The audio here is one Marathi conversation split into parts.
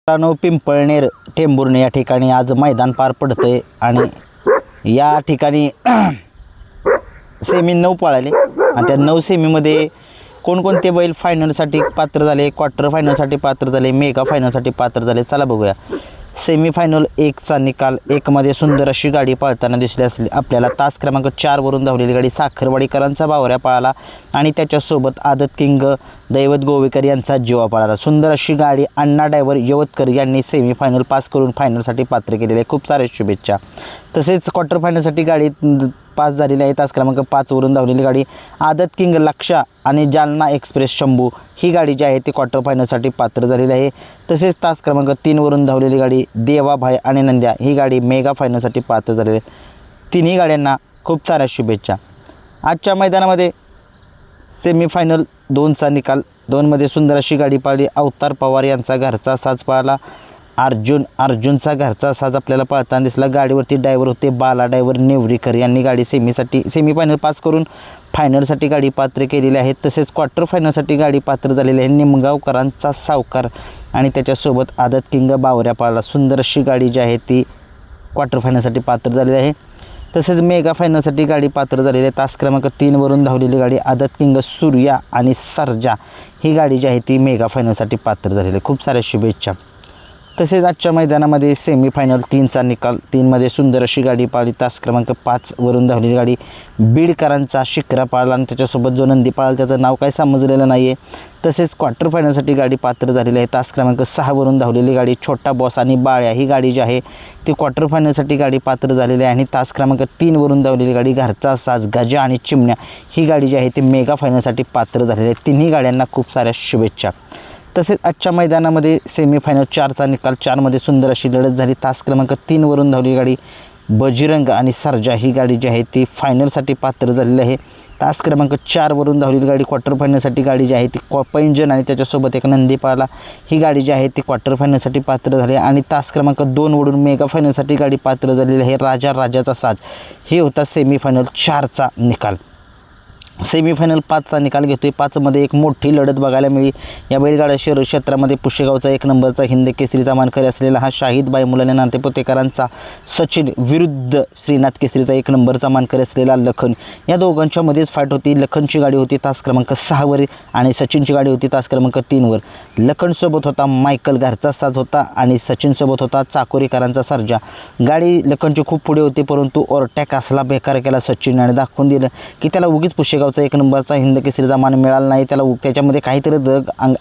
मित्रांनो, पिंपळनेर टेंभुर्णी या ठिकाणी आज मैदान पार पडतंय आणि या ठिकाणी सेमी 9 पळाले आणि त्या 9 सेमीमध्ये कोणकोणते बैल फायनलसाठी पात्र झाले, क्वार्टर फायनलसाठी पात्र झाले, मेगा फायनलसाठी पात्र झाले, चला बघूया. सेमीफायनल 1चा निकाल. 1मध्ये सुंदर अशी गाडी पळताना दिसली असली आपल्याला. तास क्रमांक 4 वरून धावलेली गाडी साखरवाडीकरांचा बावऱ्या पळाला आणि त्याच्यासोबत आदत किंग दैवत गोवेकर यांचा जीवा पळाला. सुंदर अशी गाडी अण्णा ड्रायव्हर यवतकर यांनी सेमीफायनल पास करून फायनलसाठी पात्र केलेले आहे. खूप साऱ्या शुभेच्छा. तसेच क्वार्टर फायनलसाठी गाडी पास झालेली आहे. तास क्रमांक 5 वरून धावलेली गाडी आदत किंग लक्षा आणि जालना एक्सप्रेस शंभू ही गाडी जी आहे ती क्वार्टर फायनलसाठी पात्र झालेली आहे. तसेच तास क्रमांक 3 वरून धावलेली गाडी देवाभाई आणि नंद्या ही गाडी मेगा फायनलसाठी पात्र झालेली आहे. तिन्ही गाड्यांना खूप साऱ्या शुभेच्छा. आजच्या मैदानामध्ये सेमीफायनल 2चा निकाल. 2मध्ये सुंदर अशी गाडी पाळली. अवतार पवार यांचा घरचा साज पाळला. अर्जुनचा घरचा साज आपल्याला पळताना दिसला. गाडीवरती ड्रायव्हर होते बाला ड्रायव्हर नेवरीकर यांनी गाडी सेमीफायनल पास करून फायनलसाठी गाडी पात्र केलेली आहे. तसेच क्वार्टर फायनलसाठी गाडी पात्र झालेली आहे. निमगावकरांचा सावकार आणि त्याच्यासोबत आदत किंग बावऱ्या पाळला. सुंदर अशी गाडी जी आहे ती क्वार्टर फायनलसाठी पात्र झालेली आहे. तसेच मेगा फायनलसाठी गाडी पात्र झालेली आहे. तास क्रमांक 3 वरून धावलेली गाडी आदत किंग सूर्या आणि सर्जा ही गाडी जी आहे ती मेगा फायनलसाठी पात्र झालेली आहे. खूप साऱ्या शुभेच्छा. तसेच आजच्या मैदानामध्ये सेमीफायनल 3चा निकाल. 3मध्ये सुंदर अशी गाडी पाळली. तास क्रमांक 5 वरून धावलेली गाडी बीडकरांचा शिखरा पाळला आणि त्याच्यासोबत जो नंदी पाळला त्याचं नाव काय समजलेलं नाही आहे. तसेच क्वार्टर फायनलसाठी गाडी पात्र झालेली आहे. तास क्रमांक 6 वरून धावलेली गाडी छोटा बॉस आणि बाळ्या ही गाडी जी आहे ती क्वार्टर फायनलसाठी गाडी पात्र झालेली आहे. आणि तास क्रमांक 3 वरून धावलेली गाडी घरचा साज गजा आणि चिमण्या ही गाडी जी आहे ती मेगा फायनलसाठी पात्र झालेली आहे. तिन्ही गाड्यांना खूप साऱ्या शुभेच्छा. तसेच आजच्या मैदानामध्ये सेमीफायनल 4चा निकाल. 4मध्ये सुंदर अशी लढत झाली. तास क्रमांक 3 वरून धावलेली गाडी बजरंग आणि सर्जा ही गाडी जी आहे ती फायनलसाठी पात्र झालेली आहे. तास क्रमांक 4 वरून धावलेली गाडी क्वार्टर फायनलसाठी गाडी जी आहे ती पैंजण आणि त्याच्यासोबत एक नंदी पाळला ही गाडी जी आहे ती क्वार्टर फायनलसाठी पात्र झाली. आणि तास क्रमांक 2 वरून मेगा फायनलसाठी गाडी पात्र झालेली आहे. राजाचा साज हे होता सेमीफायनल 4चा निकाल. सेमीफायनल 5चा निकाल घेतोय. 5मध्ये एक मोठी लढत बघायला मिळाली. या बैलगाडा शहर क्षेत्रामध्ये पुशेगावचा 1 नंबरचा हिंद केसरीचा मानकरी असलेला हा शाहिद बाई मुलाने नातेपुतेकरांचा सचिन विरुद्ध श्रीनाथ केसरीचा 1 नंबरचा मानकरी असलेला लखन या दोघांच्या मध्येच फाईट होती. लखनची गाडी होती तास क्रमांक 6 वर आणि सचिनची गाडी होती तास क्रमांक 3 वर. लखनसोबत होता मायकल घरचा साज होता आणि सचिनसोबत होता चाकोरीकरांचा सर्जा. गाडी लखनची खूप पुढे होती परंतु ओव्हरटॅक असला बेकार केला सचिन आणि दाखवून दिलं की त्याला उगीच पुशेगाव 1 नंबरचा हिंद केसरीचा मान मिळाला नाही. त्याला त्याच्यामध्ये काहीतरी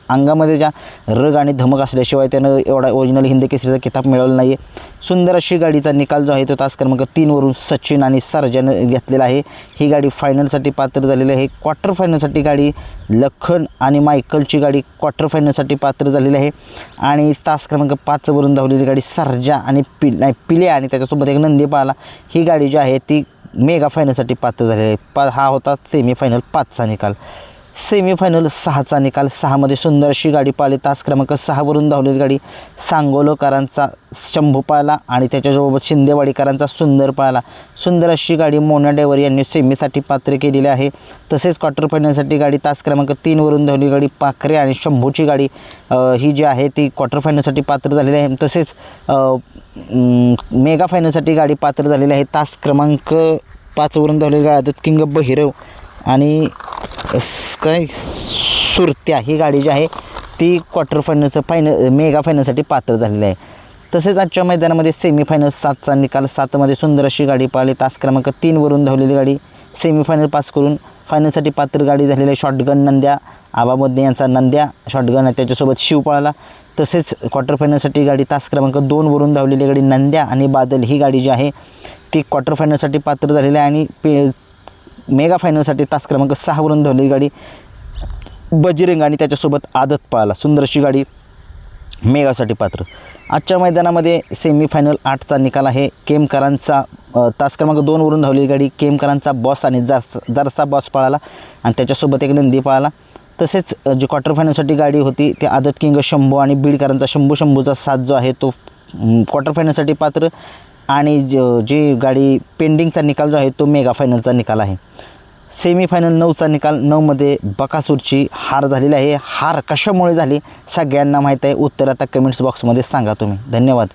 अंगामध्ये ज्या रग आणि धमक असल्याशिवाय त्यानं एवढा ओरिजिनल हिंद केसरीचा किताब मिळवला नाही. सुंदर अशी गाडीचा निकाल जो आहे तो तास क्रमांक 3 वरून सचिन आणि सर्जानं घेतलेला आहे. ही गाडी फायनलसाठी पात्र झालेली आहे. क्वार्टर फायनलसाठी गाडी लखन आणि मायकलची गाडी क्वार्टर फायनलसाठी पात्र झालेली आहे. आणि तास क्रमांक 5 वरून धावलेली गाडी सर्जा आणि पिल्या आणि त्याच्यासोबत एक नंदी पाळला ही गाडी जी आहे ती मेगा फायनलसाठी पात्र झालेली आहे. हा होता सेमीफायनल 5चा निकाल. सेमीफायनल 6चा निकाल. 6मध्ये सुंदर अशी गाडी पाळली. तास क्रमांक 6 वरून धावलेली गाडी सांगोलकरांचा शंभू पाळला आणि त्याच्यासोबत शिंदेवाडीकरांचा सुंदर पाळला. सुंदर अशी गाडी मोना ड्रायव्हर यांनी सेमीसाठी पात्र केलेली आहे. तसेच क्वार्टर फायनलसाठी गाडी तास क्रमांक 3 वरून धावलेली गाडी पाखरे आणि शंभूची गाडी ही जी आहे ती क्वार्टर फायनलसाठी पात्र झालेली आहे. तसेच मेगा फायनलसाठी गाडी पात्र झालेली आहे. तास क्रमांक 5 वरून धावलेली गाडी आदत किंग बहिरव आणि सुरत्या ही गाडी जी आहे ती क्वार्टर फायनलचं मेगा फायनलसाठी पात्र झालेली आहे. तसेच आजच्या मैदानामध्ये सेमीफायनल 7चा निकाल. 7मध्ये सुंदर अशी गाडी पाळली. तास क्रमांक 3 वरून धावलेली गाडी सेमीफायनल पास करून फायनलसाठी पात्र गाडी झालेली आहे. शॉटगन नंद्या आबामधने यांचा नंद्या शॉटगन त्याच्यासोबत शिव पाळला. तसेच क्वार्टर फायनलसाठी गाडी तास क्रमांक 2 वरून धावलेली गाडी नंद्या आणि बादल ही गाडी जी आहे ती क्वार्टर फायनलसाठी पात्र झालेली आहे. आणि मेगा फायनलसाठी तास क्रमांक 6 वरून धावलेली गाडी बजरंग आणि त्याच्यासोबत आदत पाळला. सुंदर अशी गाडी मेगासाठी पात्र. आजच्या मैदानामध्ये सेमीफायनल 8चा निकाल आहे. केमकरांचा तास क्रमांक 2 वरून धावलेली गाडी केमकरांचा बॉस आणि जरसा बॉस पाळाला आणि त्याच्यासोबत एक नंदी पाळला. तसेच जी क्वार्टर फायनलसाठी गाडी होती ती आदत किंग शंभू आणि बीडकरांचा शंभूचा साथ जो आहे तो क्वार्टर फायनलसाठी पात्र. आणि जी गाडी पेंडिंगचा निकाल जो आहे तो मेगा फायनलचा निकाल आहे. सेमीफायनल 9चा निकाल 9मध्ये बकासूरची हार झालेली आहे. हार कशामुळे झाली सगळ्यांना माहीत आहे. उत्तर आता कमेंट्स बॉक्समध्ये सांगा तुम्ही. धन्यवाद.